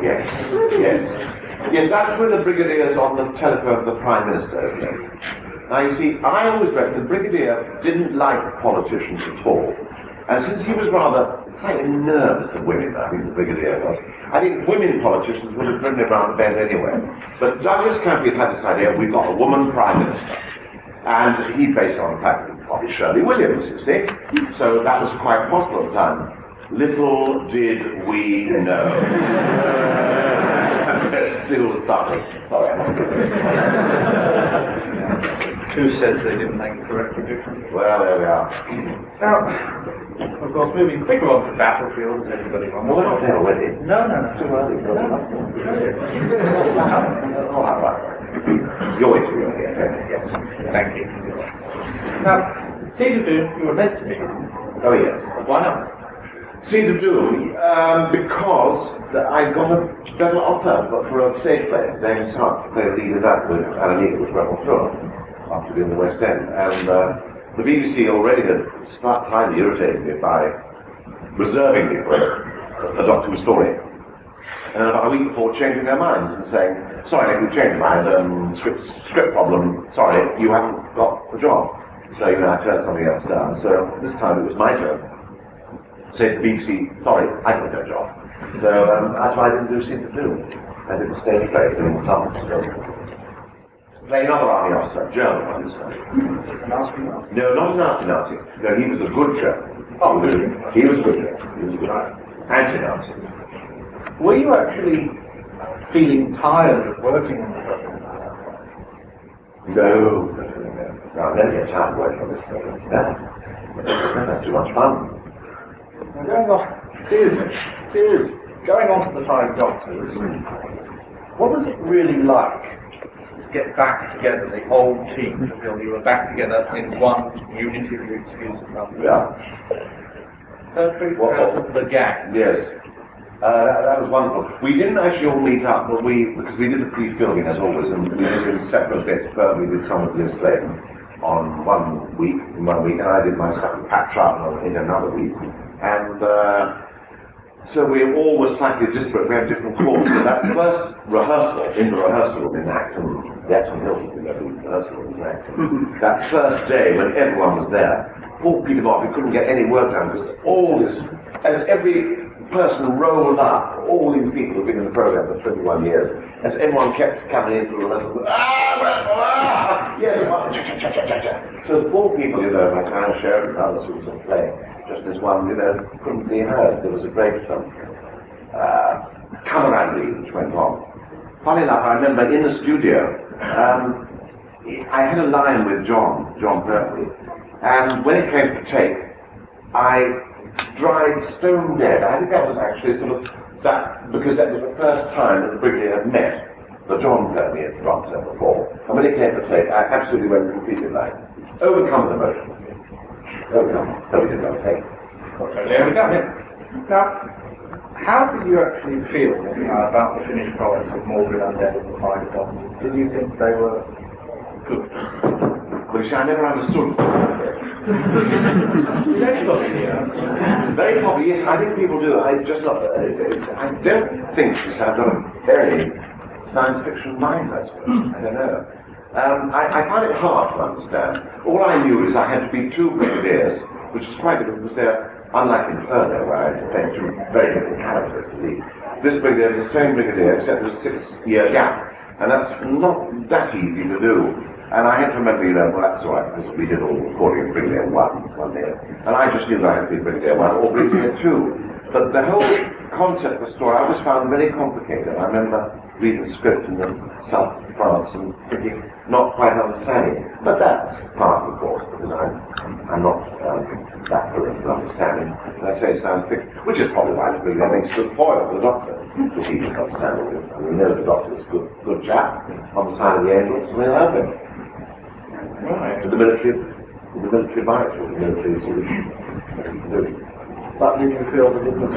Yes, yes. Yes, that's when the Brigadier's on the telephone to the Prime Minister, isn't it? Now, you see, I always reckon the Brigadier didn't like politicians at all. And since he was rather slightly nervous of women, I think the Brigadier was, I think women politicians would have driven him around the bend anyway. But Douglas Campion had this idea, we've got a woman Prime Minister. And he based on the fact that probably Shirley Williams, you see. So that was quite possible at the time. Little did we know. They're still suffering. Sorry, I'm not Who says they didn't make the correct prediction? Well, there we are. Now, of course, moving quicker on to the battlefield, as everybody wants. Well, we're not there already. No, it's too early. Oh, right. You're here. Yes, thank you. Now, Seed of Doom, you were meant to be. Oh, yes. Why not? Seed of Doom, because I got a better offer for a stage play. James Hart played the lead of that with Alan Eagle, with Rebel Tour, after being in the West End. And the BBC already had slightly irritated me by reserving me for a Doctor Who story. And about a week before changing their minds and saying, sorry, Nick, we've changed our mind, script problem, sorry, you haven't got the job. So, I turned something else down. So this time it was my turn. Said to the BBC, sorry, I got no job. So that's why I didn't do Seed of Doom. I did a stage play doing some playing another army officer, German one this time. No, not a Nazi. No, he was a good German. Oh, he was a good German. He was a good anti-Nazi. Were you actually feeling tired of working on the program? No. I never get tired of working on this program. No. That's too much fun. Now going on, seriously, going on to the Five Doctors, what was it really like to get back together, the whole team, to feel you were back together in one unity, if you excuse the number? Yeah. The gang. Yes. That was wonderful. We didn't actually all meet up, but because we did the pre-filming as always, and we did it in separate bits. But we did some of this Lane on one week, and I did my stuff with Pat Trout in another week. And so we all were slightly disparate. We had different calls. So that first rehearsal, in the rehearsal room in Acton, the Acton Hilton, the rehearsal room in Acton, that first day when everyone was there, poor Peter Martin couldn't get any work done because all this, as every person rolled up, all these people who've been in the program for 21 years, as everyone kept coming in for the rehearsal, yes, so the poor people, my kind of Sheriff and others who was playing, just this one, couldn't be heard. There was a great camaraderie which went on. Funny enough, I remember in the studio, I had a line with John Courtney, and when it came to take, I dried stone dead. I think that was actually because that was the first time that the Brigadier had met the John Courtney had dropped there before. And when it came to take, I absolutely went completely like, overcome the emotion. So we did not take. There we go. Now, how did you actually feel about the finished products of Mordred Undead and the Five Doctors? Did you think they were good? Well, you see, I never understood. Very probably, yes. I think people do. I don't think I've got a very science fiction mind, I suppose. I don't know. I find it hard to understand. All I knew is I had to be two Brigadiers, which is quite different because they're unlike Inferno, where I had to play two very different characters to lead. This Brigadier is the same Brigadier, except there's a 6-year gap, and that's not that easy to do. And I had to remember, well, that's all right, because we did all the recording of Brigadier 1 day. And I just knew that I had to be Brigadier 1 or Brigadier 2. But the whole concept of the story I always found very complicated. I remember reading the script in the South of France and thinking, not quite understanding. But that's part of the course, because I'm not that good at understanding, as I say, science fiction, which is probably why the Brigadier makes good foil for the Doctor, because he just understands it. And we know the Doctor is a good chap on the side of the angels, and we'll help him. Right. The military bias, or the military solution. But did you feel that it was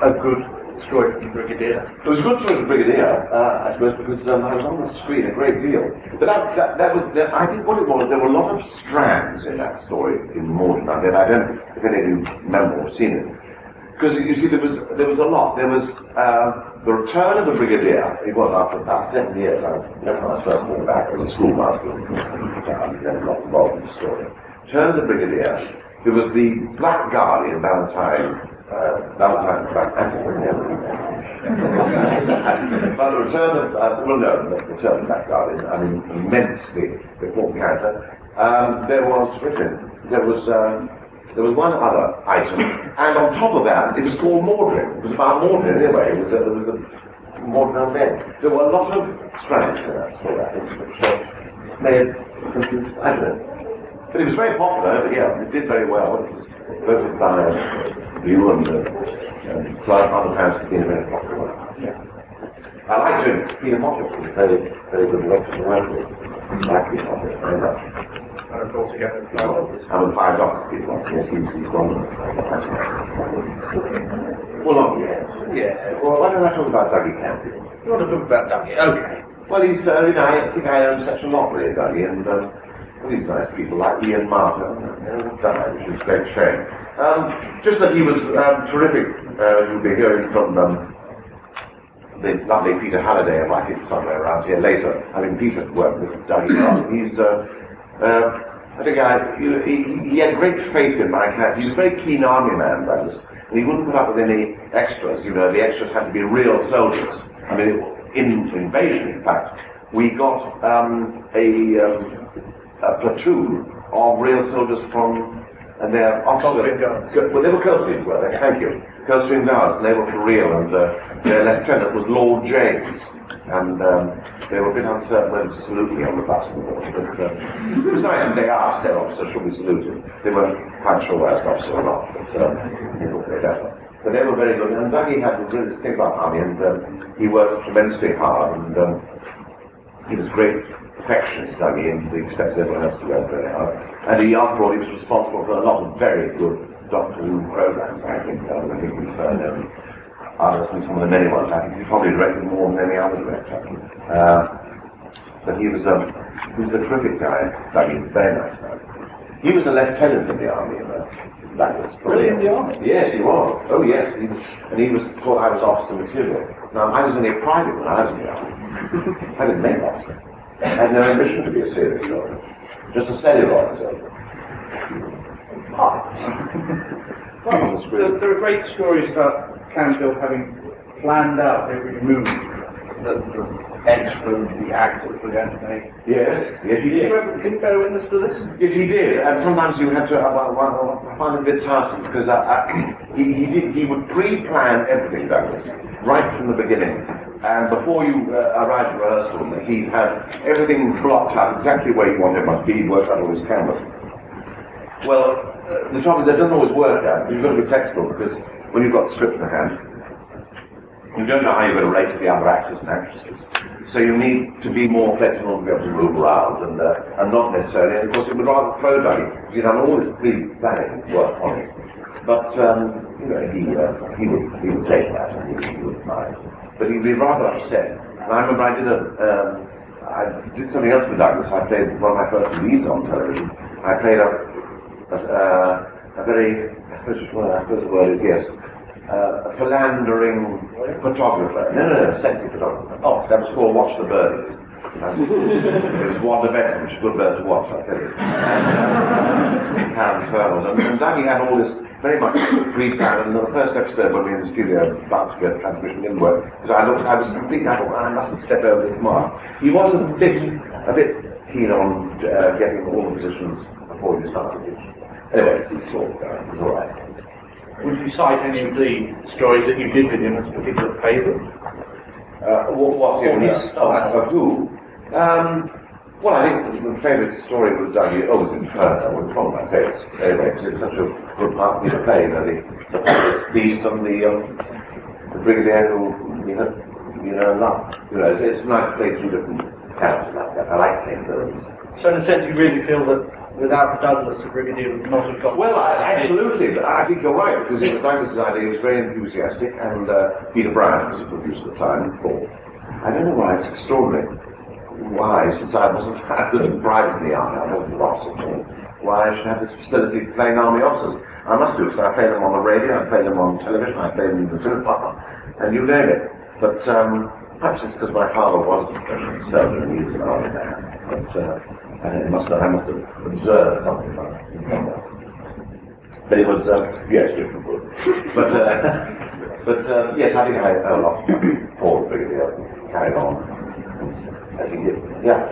a good story for the Brigadier? It was a good story for the Brigadier, I suppose, because I was on the screen a great deal. But I think what it was, there were a lot of strands in that story, in Mordred Undead. I don't know if any of you remember or seen it. Because you see, there was a lot. There was the return of the Brigadier. It was after about 7 years. I remember when I first went back as a schoolmaster. I never got involved in the story. Return of the Brigadier. There was the Black Guardian, Valentine Black But the return of the return of Black Guardian. I mean, immensely important character. There was one other item, and on top of that, it was called Mordred. It was about Mordred anyway. There was a Mordred on bed. There were a lot of strands in that story, I think, which made it confused. I don't know. But it was very popular, but yeah, it did very well. It was voted by you and Clive Underpants has been very popular. Yeah. I liked him. Peter Moffat was very, very good lecturer to work with. I like Peter Moffat very much. And of course, again, I'm 5 Doctor people. Yes, he's gone. Well, not yet. Yeah. Well, why don't I talk about Dougie Campbell? You want to talk about Dougie? Okay. Well, he's, I think I own such a lot really, Dougie, and these nice people like Ian Martin, died, which is a great shame. Just that he was terrific. You'll be hearing from the lovely Peter Halliday, I think, somewhere around here later. I mean, Peter worked with Dougie. He's I think he had great faith in my character. He was a very keen army man, Douglas, and he wouldn't put up with any extras. You know, the extras had to be real soldiers. I mean, in Invasion, in fact, we got a platoon of real soldiers from, and their officer. Well, they were Coldstream, were they? Thank you. Coldstream Guards, and they were for real, and their lieutenant was Lord James. And they were a bit uncertain whether to salute me on the bus, but it was nice when they asked their officer, should we salute him? They weren't quite sure whether I was officer or not, but they thought they'd better. But they were very good, and Dougie had a really stick up army, and he worked tremendously hard, and he was a great perfectionist, Dougie, and he expected everyone else to work very hard. And he, after all, he was responsible for a lot of very good Doctor Who programs, I think. I think we've others and some of the many ones. I think he probably directed more than any other director. But he was a terrific guy. Dougie was a very nice guy. He was a lieutenant in the army. That was really in the army? Yes, he was. Oh yes, he was thought I was officer material. Now I was only a private when I was in the army. I didn't make officer. I had no ambition to be a serious soldier. Just a steady officer. There are great stories about Campbell having planned out every move that the extras, the actors were going to make. Yes, he did. Can you bear witness to this? Yes, he did. And sometimes you had to. I find it a bit tiresome because he would pre-plan everything, Douglas, right from the beginning. And before you arrived at rehearsal, he'd have everything blocked out exactly where you wanted it must be. He'd worked out all his cameras. Well, the trouble is that doesn't always work out. You've got to be flexible because when you've got the script in hand, you don't know how you're going to rate the other actors and actresses. So you need to be more flexible to be able to move around and not necessarily. And of course, it would rather throw Dougie because he'd done all this pre-planning work on it. But he would take that and he wouldn't mind. But he'd be rather upset. And I remember I did something else with Douglas. I played one of my first leads on television. I played a very, I suppose the word is yes, a philandering photographer. No, sexy photographer. Oh, that was called Watch the Birdies. It was Wanda Benson, which is a good bird to watch, I tell you. And Dougie had all this very much pre-planned, and the first episode when we were in the studio about to get transmission didn't work, because I was completely, I thought, I mustn't step over this mark. He was a bit keen on getting all the positions before you started. Anyway, he saw it was all right. Would you cite any of the stories that you did with him as a particular favourite? What's of who? Well, I think the favourite story was Dougie. Oh, it was Inferno. It was one of my favourites. Anyway, because it's such a good part for me to play. The fabulous beast on the Brigadier who love. It's nice to play two different characters like that. I like playing those. So in a sense, you really feel that without Douglas, the Brigadier would not have got... Well, absolutely, but I think you're right, because Douglas's idea was very enthusiastic, and Peter Bryant was the producer at the time, thought, I don't know why, it's extraordinary. Why, since I was private in the army, I wasn't an officer, why I should have this facility for playing army officers. I must do, because I play them on the radio, I play them on television, I play them in the cinema, and you name it. But perhaps it's because my father wasn't seldom used an army man. But I must have observed something like that. But it was, yes, different good. But yes, I think I owe a lot to Paul Brigadier carried on as he did. Yeah.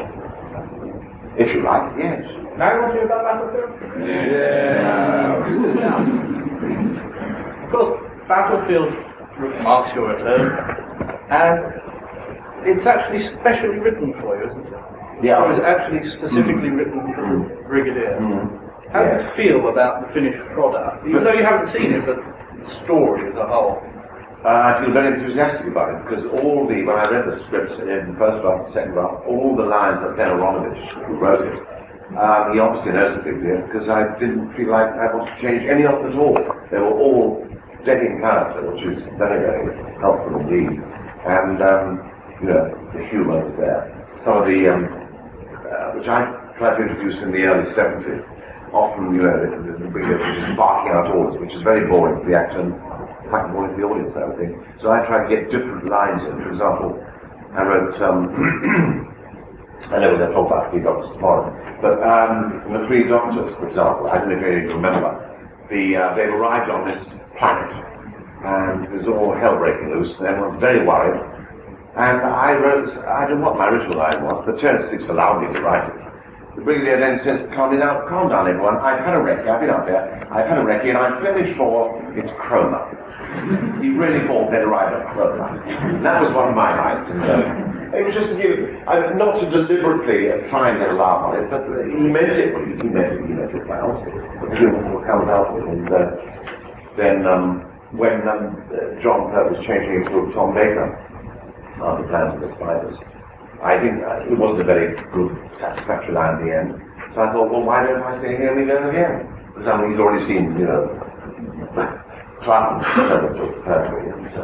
If you like, yes. Now you want to hear about Battlefield? Yeah. Of course, Battlefield marks your return, and it's actually specially written for you, isn't it? Yeah. It was actually specifically written for the Brigadier. How do you feel about the finished product? Even though you haven't seen it, but the story as a whole. I feel very enthusiastic about it, because when I read the script in the first draft, the second draft, all the lines that Ben Aronovich, who wrote it, he obviously knows the Brigadier, because I didn't feel like I wanted to change any of them at all. They were all dead in character, which is very, very helpful indeed. And, the humour was there. Some of the, which I tried to introduce in the early 70s, often, the Brigadier was just barking out orders, which is very boring for the actor, and quite boring for the audience, I would think. So I tried to get different lines in. For example, I wrote, I know we're going to talk about 3 Doctors tomorrow, but the 3 Doctors, for example, I don't know if you remember, they've arrived on this planet, and there's all hell breaking loose, and everyone's very worried. And I don't know what my original line was, but Terence allowed me to write it. The Brigadier then says, calm down everyone, I've had a recce, I've been out there, I've had a recce, and I'm finished for its chroma. He really thought they'd arrived at chroma. And that was one of my lines. And, it was just not to deliberately try and get a laugh on it, but he meant it. He meant it well. The humour comes out with it. And then when John Pert was changing into Tom Baker, after Plans of the Spiders, I think it wasn't a very good, satisfactory line at the end. So I thought, well, why don't I say here we go again? Because he's already seen, Clown, and so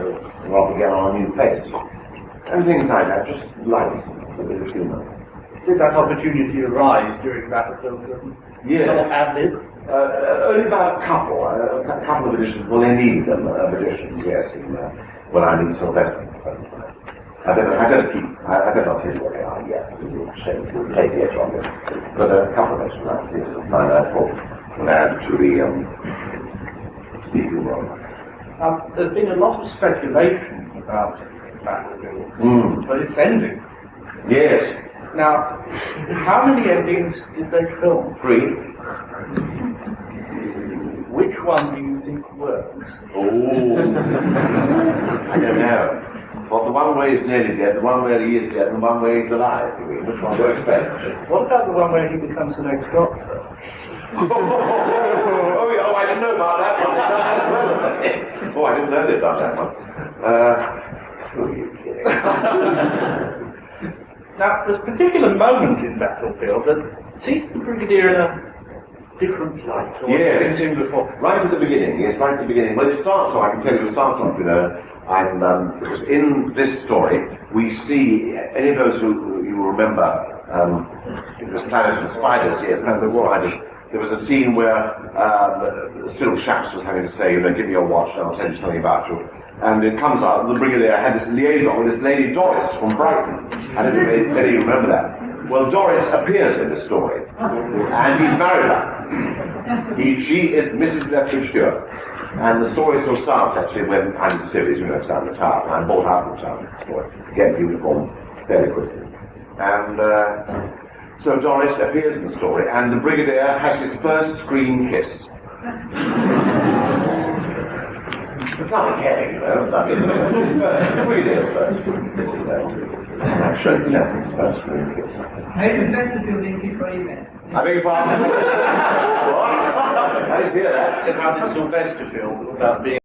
rather get on a new face. And things like that, just light, a bit of humour. Did that opportunity arise during Battlefield? Yes. Someone ad-lib? Only about a couple of editions. Well, they need them, editions, yes. When I need Sylvester. I better not tell you what they are yet. We'll take the edge on it. But a couple of extra lines here to find out what will add to the humor. There's been a lot of speculation about Battlefield, but it's ending. Yes. Now, how many endings did they film? 3. Which one do you think works? Oh, I don't know. Well, the one way is nearly dead, the one where he is dead, and the one where he's alive. Which one works best? What about the one where he becomes the next Doctor? Oh, I didn't know about that one. Oh, I didn't know about that one. Who are you kidding? Now, there's a particular moment in Battlefield that sees the Brigadier in a different light. Or yes. Seen before. Right at the beginning, yes, right at the beginning. Well, it starts off, I can tell you, it starts off, because in this story, we see, any of those who you remember, it was Planet of the Spiders, yes, Planet of the Spiders, there was a scene where Cyril Shaps was having to say, give me your watch and I'll tell you something about you. And it comes out, the Brigadier had this liaison with this lady Doris from Brighton. I don't know if any of you remember that. Well, Doris appears in the story, and he's married her. She is Mrs. Lethbridge Stewart. And the story still starts actually when I'm in series, down the town, and I'm bought out of the town, get uniform fairly quickly. And so Doris appears in the story, and the Brigadier has his first screen kiss. It's not a gay, the Brigadier's first screen kiss, And I've shown you his first screen kiss. I expect to link it for event. I beg your pardon? What? I didn't hear that. How did Sylvester feel about being